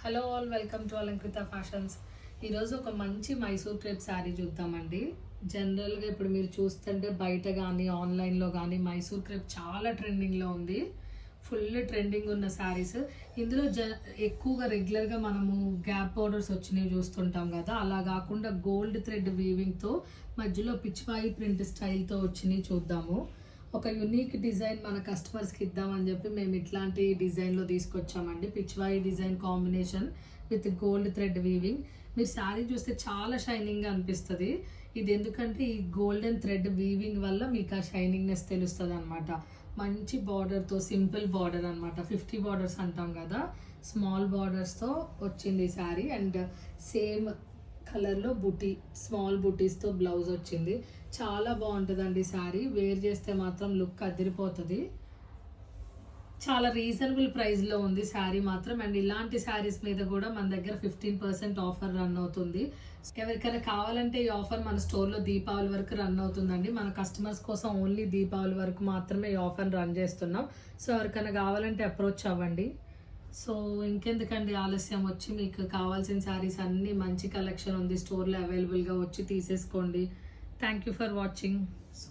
Hello all, welcome to Alankrita fashions. ఈరోజు ఒక మంచి మైసూర్ క్రేప్ శారీ చూద్దామండి. జనరల్గా ఇప్పుడు మీరు చూస్తుంటే బయట కానీ ఆన్లైన్లో కానీ మైసూర్ క్రేప్ చాలా ట్రెండింగ్లో ఉంది. ఫుల్ ట్రెండింగ్ ఉన్న శారీస్. ఇందులో ఎక్కువగా రెగ్యులర్గా మనము గ్యాప్ బోర్డర్స్ వచ్చినవి చూస్తుంటాం కదా, అలా కాకుండా గోల్డ్ థ్రెడ్ వీవింగ్తో మధ్యలో పిచ్వాయి ప్రింట్ స్టైల్తో వచ్చినవి చూద్దాము. ఒక యూనిక్ డిజైన్ మన కస్టమర్స్కి ఇద్దామని చెప్పి మేము ఇట్లాంటి డిజైన్లో తీసుకొచ్చామండి. Pichwai design combination with gold thread weaving. మీరు శారీ చూస్తే చాలా షైనింగ్గా అనిపిస్తుంది. ఇది ఎందుకంటే ఈ గోల్డెన్ థ్రెడ్ వీవింగ్ వల్ల మీకు ఆ షైనింగ్నెస్ తెలుస్తుంది అనమాట. మంచి బార్డర్తో, సింపుల్ బార్డర్ అనమాట. 50 బార్డర్స్ అంటాం కదా, స్మాల్ బార్డర్స్తో వచ్చింది ఈ శారీ. అండ్ సేమ్ కలర్లో బుటీ, స్మాల్ బుటీస్తో బ్లౌజ్ వచ్చింది. చాలా బాగుంటుందండి శారీ. వేర్ చేస్తే మాత్రం లుక్ అదిరిపోతుంది. చాలా రీజనబుల్ ప్రైస్లో ఉంది శారీ మాత్రం. అండ్ ఇలాంటి శారీస్ మీద కూడా మన దగ్గర 15% ఆఫర్ రన్ అవుతుంది. ఎవరికైనా కావాలంటే ఈ ఆఫర్ మన స్టోర్లో దీపావళి వరకు రన్ అవుతుందండి. మన కస్టమర్స్ కోసం ఓన్లీ దీపావళి వరకు మాత్రమే ఈ ఆఫర్ రన్ చేస్తున్నాం. సో ఎవరికైనా కావాలంటే అప్రోచ్ అవ్వండి. సో ఇంకెందుకండి ఆలస్యం, వచ్చి మీకు కావాల్సిన శారీస్ అన్నీ మంచి కలెక్షన్ ఉంది స్టోర్లో అవైలబుల్గా, వచ్చి తీసేసుకోండి. Thank you for watching. So